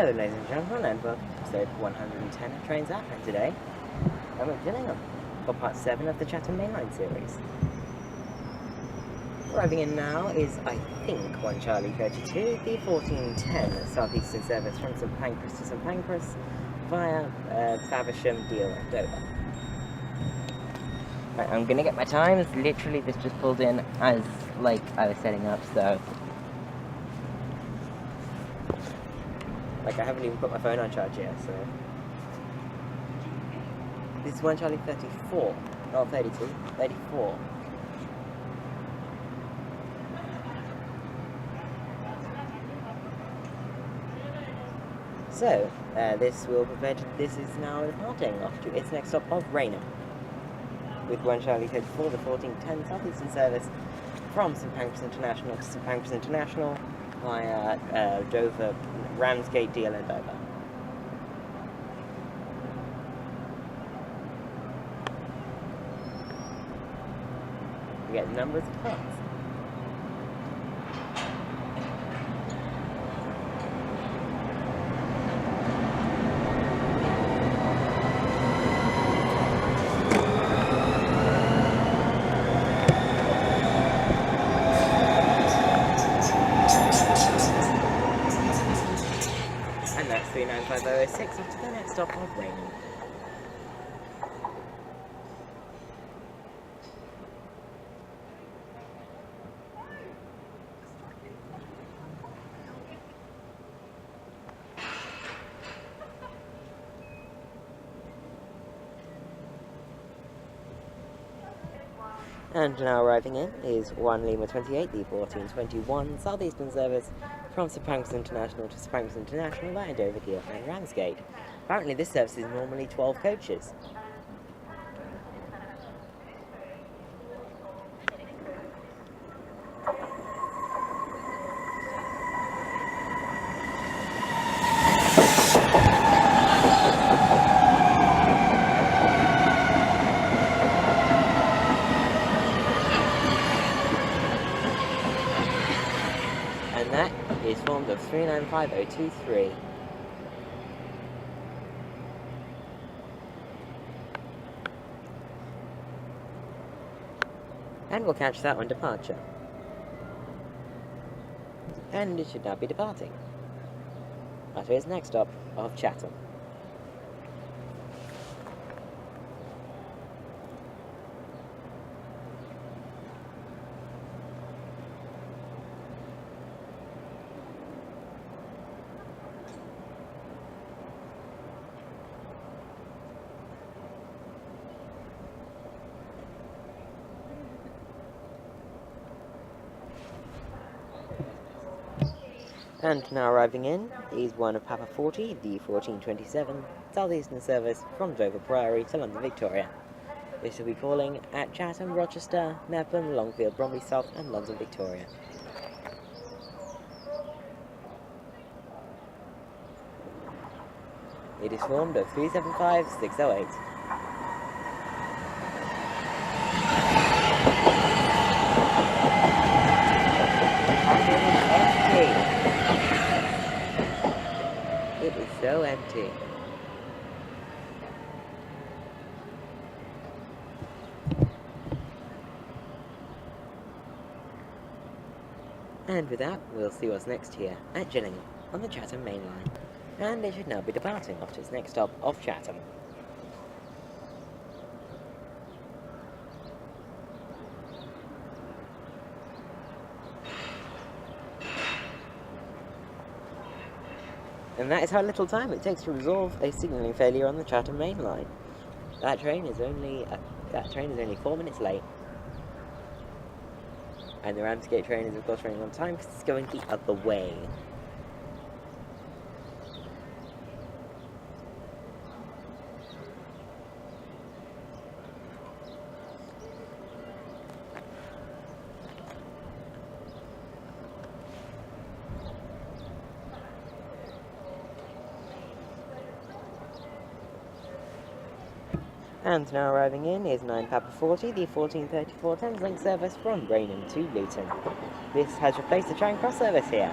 Hello ladies and gentlemen, and welcome to episode 110 of Trains Up, and today I'm at Gillingham for part 7 of the Chatham Mainline series. Arriving in now is, I think, 1 Charlie 32, the 1410 Southeastern service from St Pancras to St Pancras via Faversham, Deal and Dover. Right, I'm gonna get my times. Literally this just pulled in as I was setting up, so I haven't even put my phone on charge yet, so this is 1 Charlie 34, not 32, 34. So, this is now departing off to its next stop of Rainham, with 1 Charlie 34, the 1410 Southeastern service from St Pancras International to St Pancras International via Dover, Ramsgate, Deal and Dover. We get numbers of cars. And that's 395006 off to the next stop of Rainham. And now arriving in is 1 Lima 28, the 1421 Southeastern service from St Pancras International to St Pancras International via Dover, Deal and Ramsgate. Apparently this service is normally 12 coaches. And that is formed of 395023. And we'll catch that on departure. And it should now be departing after its next stop of Chatham. And now arriving in is 1 of Papa 40, the 1427 Southeastern service from Dover, Priory to London Victoria. This will be calling at Chatham, Rochester, Mepham, Longfield, Bromley South and London Victoria. It is formed of 375608. It is so empty. And with that, we'll see what's next here at Gillingham on the Chatham Mainline. And it should now be departing off to its next stop of Chatham. And that is how little time it takes to resolve a signalling failure on the Chatham Mainline. That train is only 4 minutes late. And the Ramsgate train is of course running on time because it's going the other way. And now arriving in is 9 Papa 40, the 1434 Thameslink service from Rainham to Luton. This has replaced the train cross service here.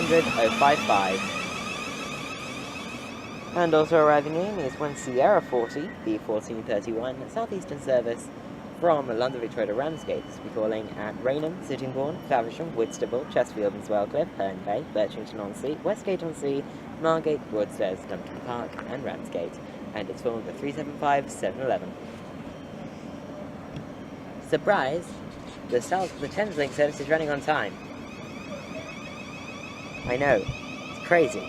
100,055. And also arriving in is one Sierra 40, the 1431 Southeastern service from London Victoria to Ramsgate. This will be calling at Rainham, Sittingbourne, Faversham, Whitstable, Chesterfield and Swellcliffe, Herne Bay, Birchington-on-Sea, Westgate-on-Sea, Margate, Broadstairs, Dumpton Park and Ramsgate. And it's filmed at 375-711. Surprise! The Thameslink service is running on time. I know, it's crazy.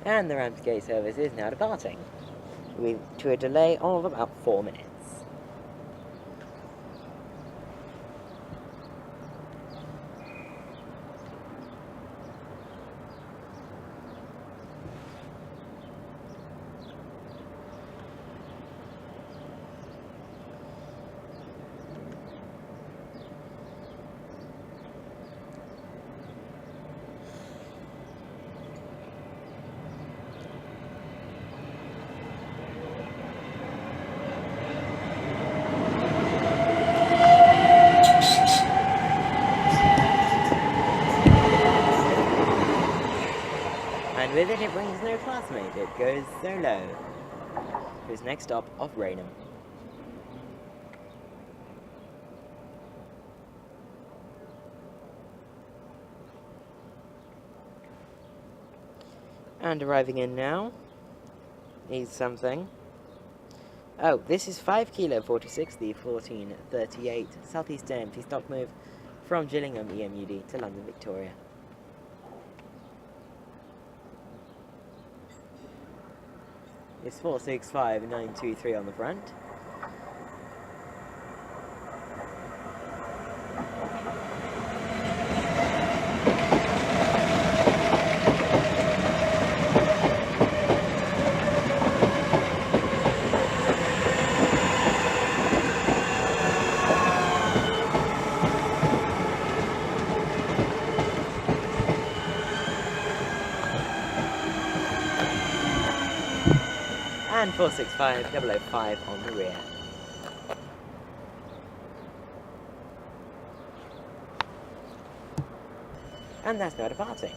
And the Ramsgate service is now departing, to a delay of about 4 minutes. And with it brings no classmate, it goes solo. To its next stop of Rainham. And arriving in now is something. Oh, this is 5 Kilo 46, the 1438 Southeastern empty stock move from Gillingham EMUD to London Victoria. It's 465923 on the front. And 465005 on the rear. And that's now departing.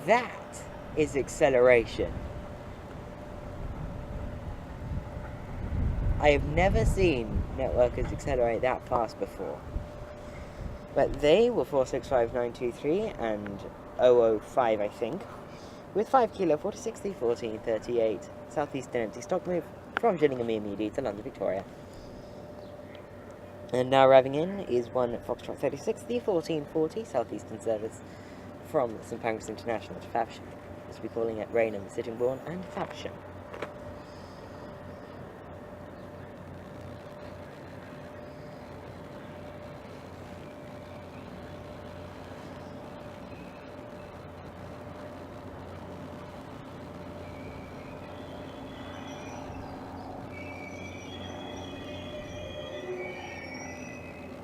That is acceleration. I have never seen networkers accelerate that fast before. But they were 465923 and 005, I think, with 5 Kilo 46 the 1438 Southeastern empty stock move from Gillingham EMUD to London Victoria. And now arriving in is one Foxtrot 36 the 1440 Southeastern service from St Pancras International to Faversham. This will be calling at Rainham, Sittingbourne and Faversham.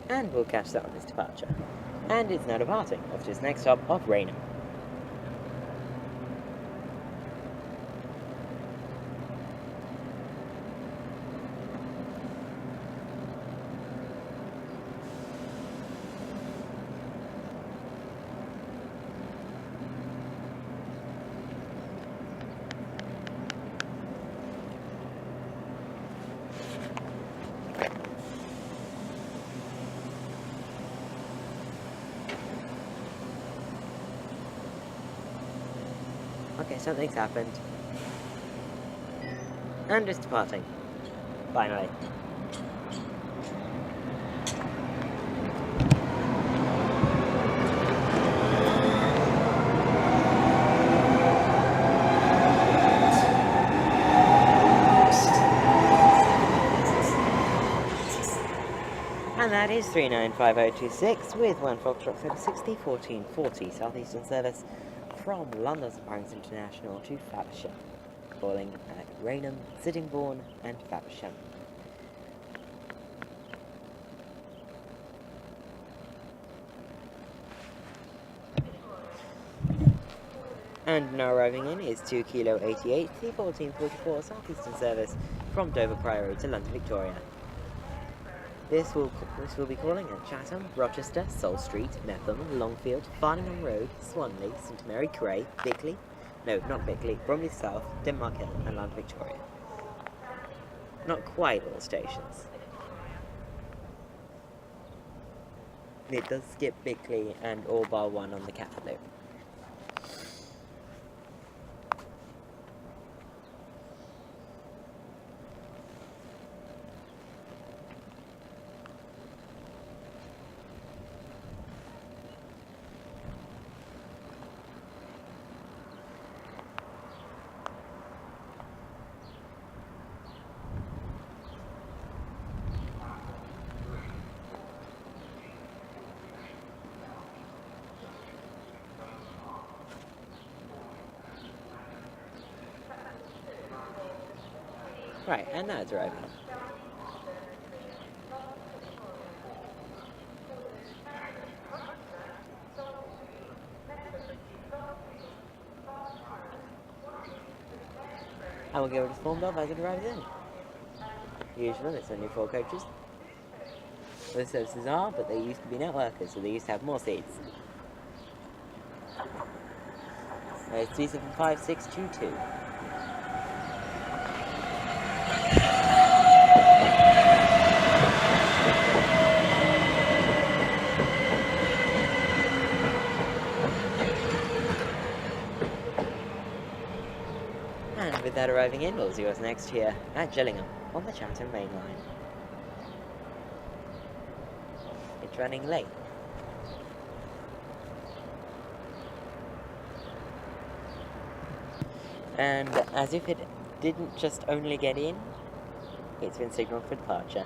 And we'll catch that on this departure. And it's now departing, off to its next stop of Rainham. Okay, something's happened. And it's departing. Finally. And that is 395026 with one Foxtrot 3060 1440 Southeastern service from London St Pancras International to Faversham, calling at Rainham, Sittingbourne and Faversham. And now arriving in is 2 Kilo 88, the 1444 Southeastern service from Dover Priory to London Victoria. This will be calling at Chatham, Rochester, Sol Street, Metham, Longfield, Farningham Road, Swanley, St Mary Cray, Bickley, no, not Bickley, Bromley South, Denmark Hill and London Victoria. Not quite all stations. It does skip Bickley and all bar one on the Catford loop. Right, and now it's arriving. And we'll get it formed up as it arrives in. Usually it's only 4 coaches. The services are, but they used to be networkers, so they used to have more seats. It's 375622. And with that arriving in, we'll see what's next here at Gillingham on the Chatham Mainline. It's running late. And as if it didn't just only get in, it's been signalled for departure.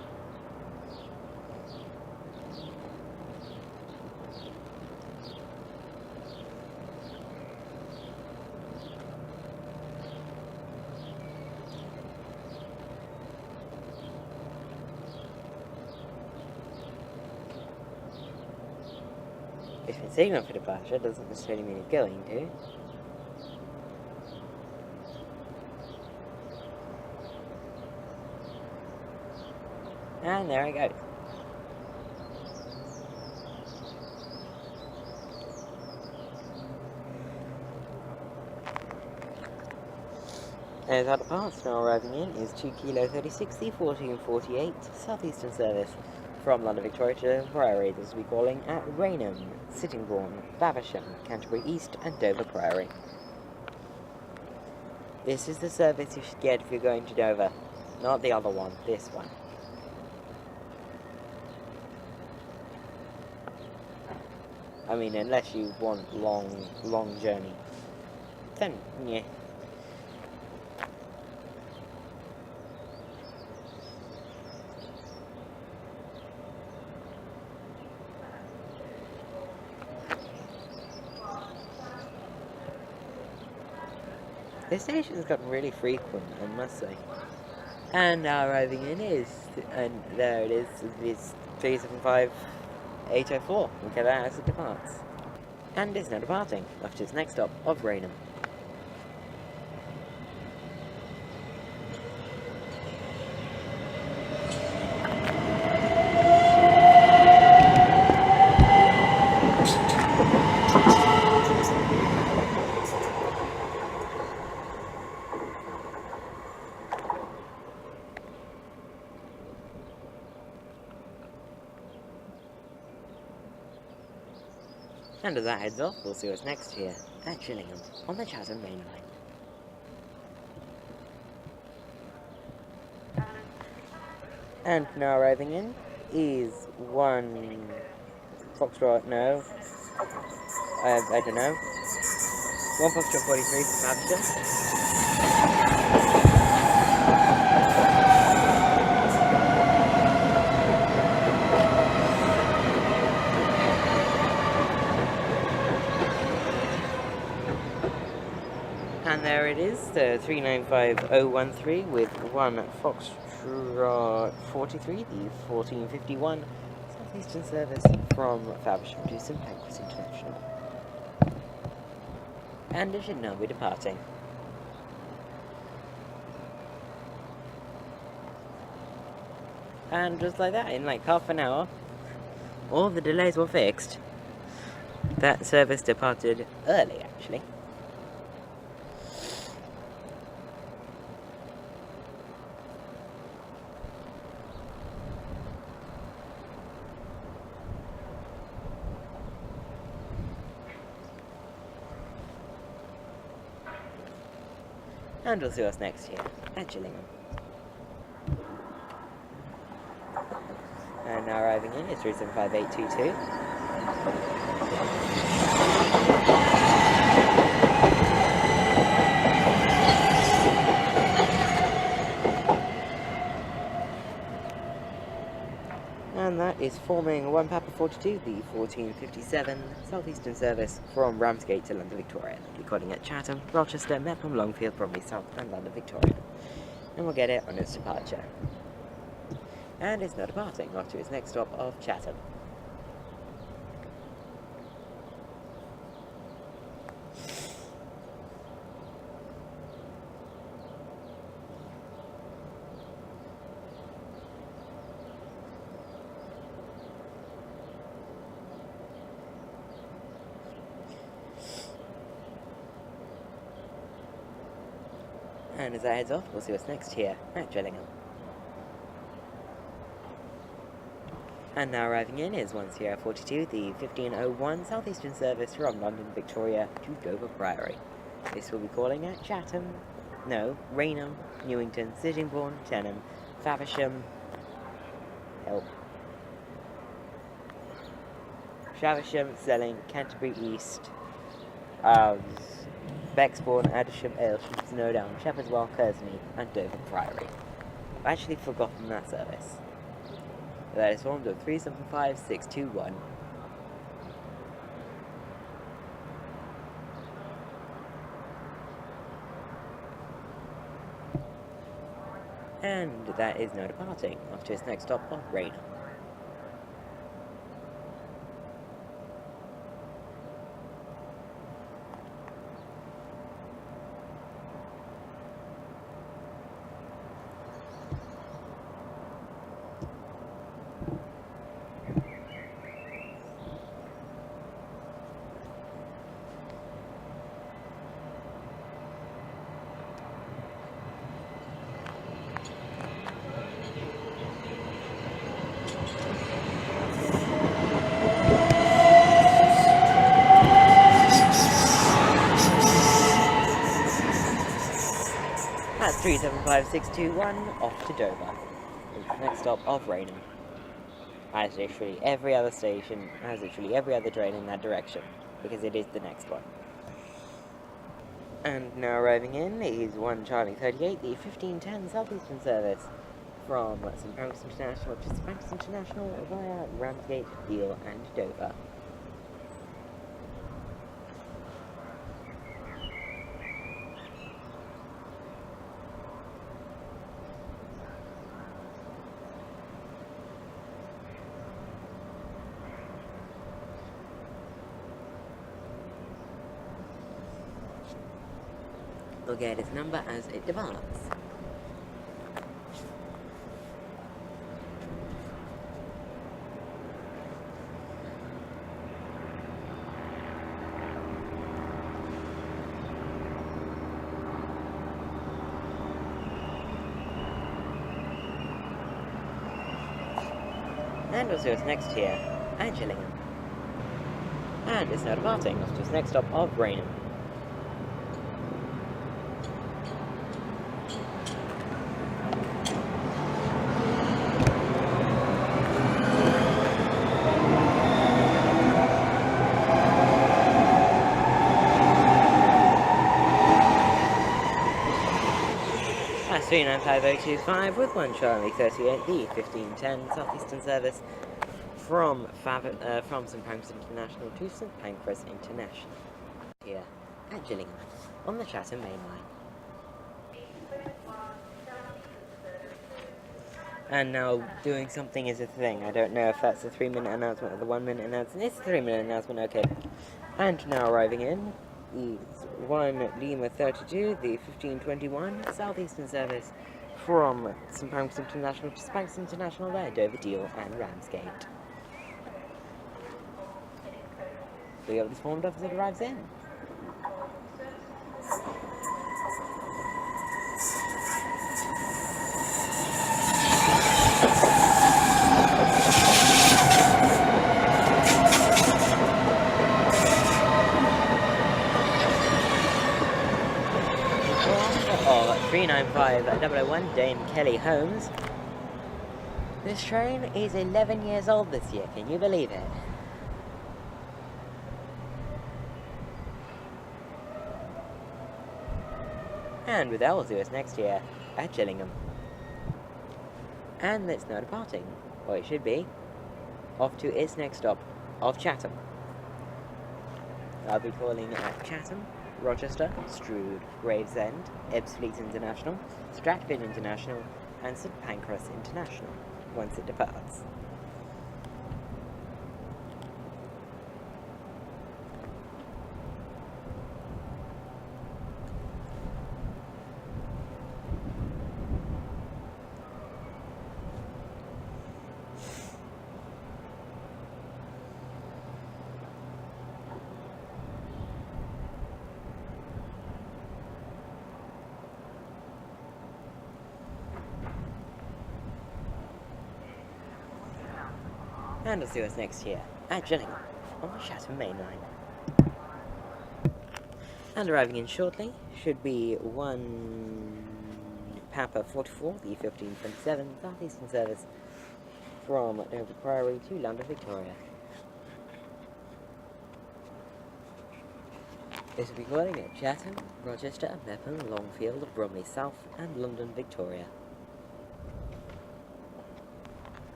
It's been signalled for departure, doesn't necessarily mean it's going to. And there it goes. As our departs now arriving in is 2 Kilo 36, the 1448 Southeastern service from London Victoria to Priory. This will be calling at Rainham, Sittingbourne, Faversham, Canterbury East and Dover Priory. This is the service you should get if you're going to Dover, not the other one, this one. I mean, unless you want long journey, then yeah. This station's gotten really frequent, I must say. And now arriving in is, and there it is, it's 375804. We'll get that as it departs. And is now departing, left to its next stop of Rainham. And as that heads off, we'll see what's next here at Gillingham on the Chatham Mainline. And now arriving in is 1 Foxtrot, no, I don't know, 1 Foxtrot 43 from Hampshire. the 395013 with 1 Foxtrot 43, the 1451 Southeastern service from Faversham to St Pancras International. And it should now be departing. And just like that, in like half an hour, all the delays were fixed. That service departed early, actually. And we'll see what's next here at Gillingham. And now arriving in is 375822. And that is forming 1 Papa 42, the 1457 Southeastern service from Ramsgate to London Victoria. They'll be calling at Chatham, Rochester, Mepham, Longfield, Bromley South and London Victoria. And we'll get it on its departure. And it's now departing off to its next stop of Chatham. And as that heads off, we'll see what's next here at Gillingham. And now arriving in is 1 Sierra 42, the 1501 Southeastern service from London Victoria to Dover Priory. This will be calling at Rainham, Newington, Sittingbourne, Chatham, Faversham, Selling, Canterbury East, Bexbourne, Adisham, Aylsham, Snowdown, Shepherd's Well, Kersney, and Dover Priory. I've actually forgotten that service. That is formed of 375621. And that is now departing off to its next stop of Rainham. That's 375621 off to Dover. The next stop of Rainham. As literally every other station, as literally every other train in that direction, because it is the next one. And now arriving in is 1 Charlie 38, the 1510 Southeastern service from St Pancras International to St Pancras International via Ramsgate, Deal and Dover. We'll get its number as it departs. And we'll see what's next here at Gillingham. And it's now departing off to its next stop of Rainham. That's 395025 with 1 Charlie 38, the 1510 Southeastern service from St Pancras International to St Pancras International here at Gillingham on the Chatham Mainline. And now doing something is a thing. I don't know if that's a 3-minute announcement or the 1-minute announcement. It's a 3-minute announcement, okay. And now arriving in is 1 Lima 32, the 1521 Southeastern service from St Pancras International to St Pancras International via Dover, Deal and Ramsgate. We have this formed up as it arrives in. Of 395-001 Dame Kelly Holmes. This train is 11 years old this year, can you believe it? And with that, we'll see us next year at Gillingham. And it's now departing, or it should be, off to its next stop of Chatham. I'll be calling at Chatham, Rochester, Strood, Gravesend, Ebbsfleet International, Stratford International, and St Pancras International once it departs. And we'll see us next year at Gillingham on the Chatham Mainline. And arriving in shortly should be 1 Papa 44, the 1527 Southeastern service from Dover Priory to London Victoria. This will be calling at Chatham, Rochester, Mepham, Longfield, Bromley South and London Victoria.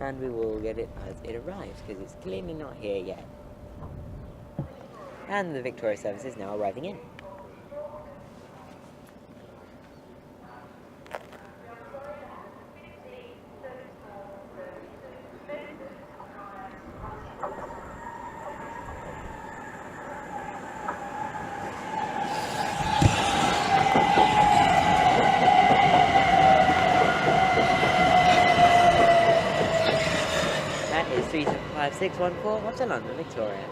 And we will get it as it arrives, because it's clearly not here yet. And the Victoria service is now arriving in. That is 375614 up to London, Victoria.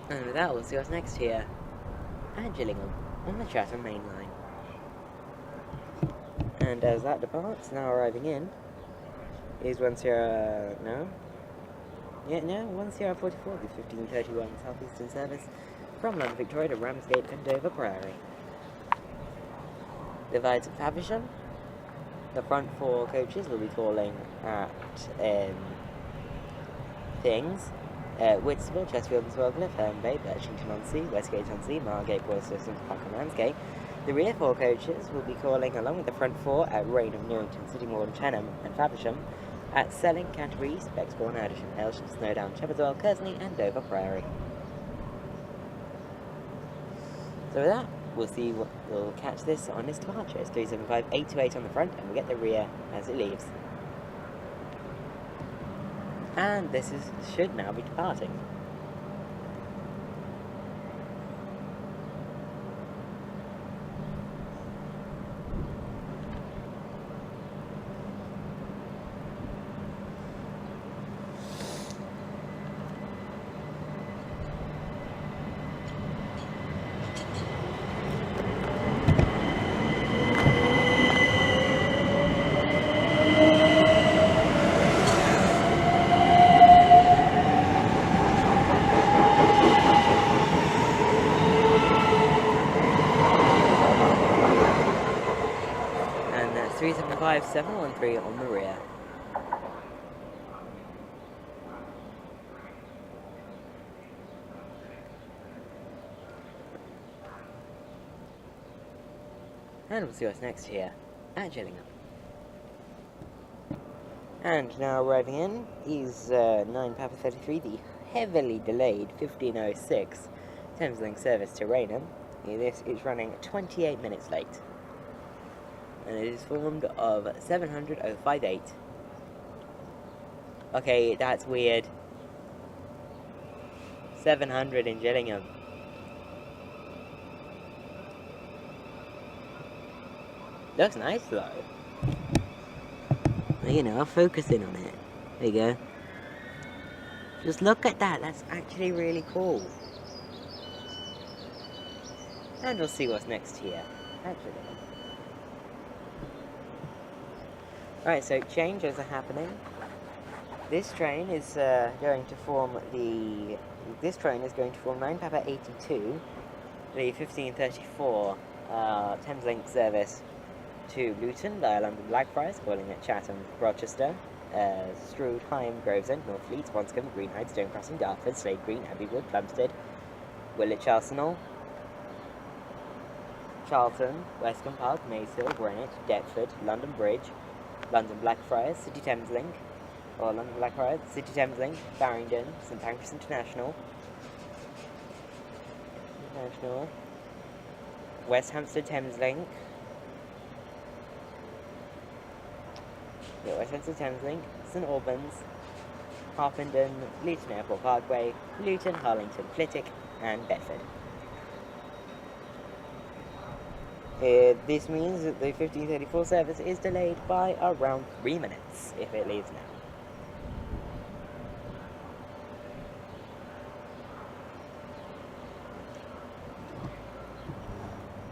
And with that, we'll see us next here at Gillingham on the Chatham Mainline. And as that departs, now arriving in is 1 Sierra 44, the 1531 Southeastern service from London Victoria to Ramsgate and Dover Priory. Divides at Faversham. The front 4 coaches will be calling at Whitstable, Chesterfield and Swelcliffe, Herne Bay, Birchington-on-Sea, Westgate-on-Sea, Margate, Boylston, Park and Ramsgate. The rear 4 coaches will be calling, along with the front 4, at Rainham, Newington, Sittingbourne, Chatham and Faversham, at Selling, Canterbury, Bexbourne, Addisham, Aylsham, Snowdown, Shepherdswell, Kearsley and Dover Priory. So with that, we'll catch this on its departure. It's 375828 on the front, and we'll get the rear as it leaves. And this should now be departing. And that's 375713 on the rear. And we'll see what's next here at Gillingham. And now arriving in is 9 Papa 33, the heavily delayed 1506 Thameslink service to Rainham, This is running 28 minutes late. And it is formed of 700,058. Okay, that's weird. 700 in Gillingham. Looks nice though. You know, I'll focus in on it. There you go. Just look at that, that's actually really cool. And we'll see what's next here, actually. Right, so changes are happening. This train is going to form 9 Papa 82, the 1534 Thameslink service to Luton via London Blackfriars, calling at Chatham, Rochester, Strood, Hyam, Gravesend, Northfleet, Swanscombe, Greenhithe, Stone Crossing, Dartford, Slade Green, Abbeywood, Plumstead, Woolwich Arsenal, Charlton, Westcombe Park, Mayshill, Greenwich, Deptford, London Bridge, London Blackfriars, City Thameslink, or London Blackfriars, City Thameslink, Farringdon, St Pancras International, West Hampstead Thameslink, West Hampstead Thameslink, St Albans, Harpenden, Luton Airport Parkway, Luton, Harlington, Flitwick, and Bedford. This means that the 1534 service is delayed by around 3 minutes if it leaves now.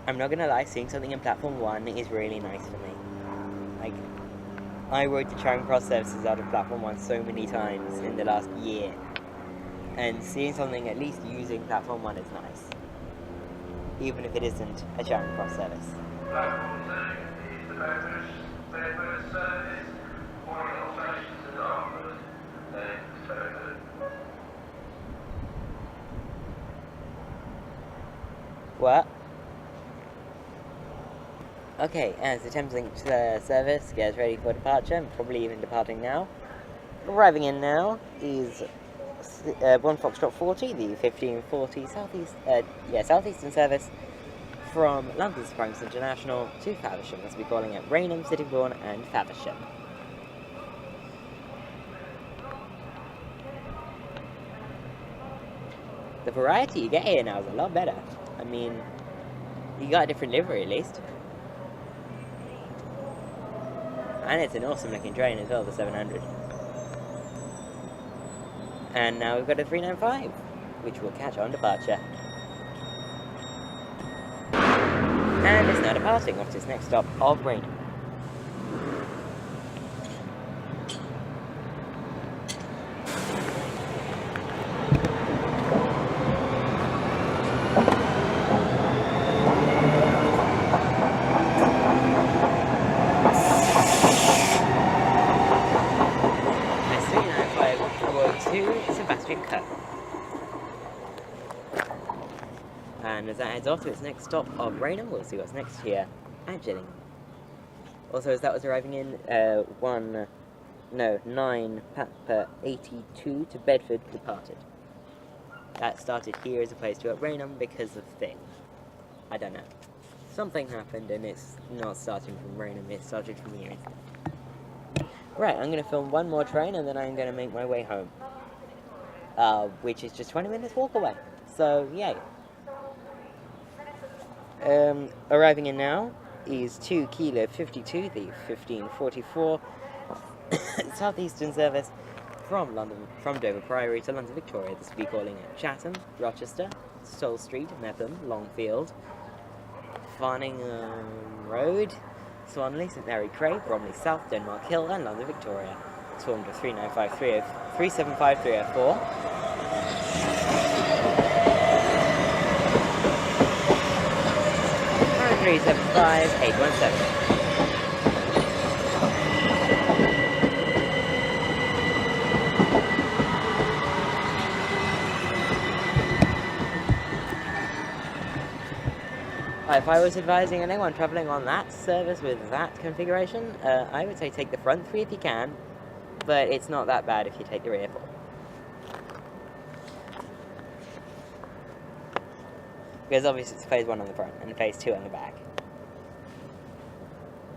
I'm not gonna lie, seeing something in Platform 1 is really nice for me. Like, I rode the Charing Cross services out of Platform 1 so many times in the last year, and seeing something at least using Platform 1 is nice, even if it isn't a Charing Cross service. Platform 2 is the Pancras service, morning alterations to Dartford, then Suburban. What? Okay, as the Thameslink service gets ready for departure, probably even departing now. Arriving in now is 1 Foxtrot 40, the 1540 Southeastern service from London Pancras International to Faversham. Let's be calling it Rainham, Sittingbourne, and Faversham. The variety you get here now is a lot better. I mean, you got a different livery at least. And it's an awesome looking train as well, the 700. And now we've got a 395, which we'll catch on departure. And it's now departing off to its next stop of Rainham. And as that heads off to its next stop of Rainham, we'll see what's next here at Gillingham. Also, as that was arriving in 9 Papa 82 to Bedford departed. That started here as opposed to at Rainham because of thing. I don't know. Something happened and it's not starting from Rainham, it started from here instead. Right, I'm going to film one more train and then I'm going to make my way home. Which is just 20 minutes walk away. So, yay. Arriving in now is 2 Kilo 52, the 1544 Southeastern service from Dover Priory to London Victoria. This will be calling at Chatham, Rochester, Stole Street, Metham, Longfield, Farningham Road, Swanley, St Mary Craig, Bromley South, Denmark Hill, and London Victoria. It's formed of 375-304. 375-817. If I was advising anyone travelling on that service with that configuration, I would say take the front three if you can, but it's not that bad if you take the rear four. Because obviously it's phase 1 on the front and phase 2 on the back.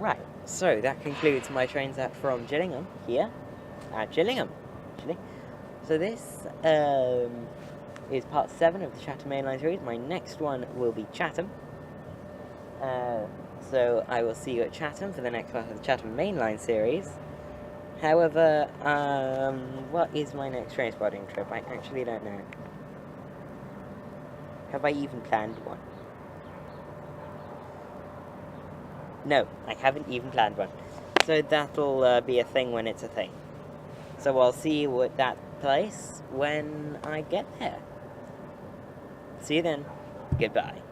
Right, so that concludes my trains out from Gillingham, here, at Gillingham, actually. So this is part 7 of the Chatham Mainline series. My next one will be Chatham. So I will see you at Chatham for the next part of the Chatham Mainline series. However, what is my next train spotting trip? I actually don't know. Have I even planned one? No, I haven't even planned one. So that'll be a thing when it's a thing. So I'll see you at that place when I get there. See you then. Goodbye.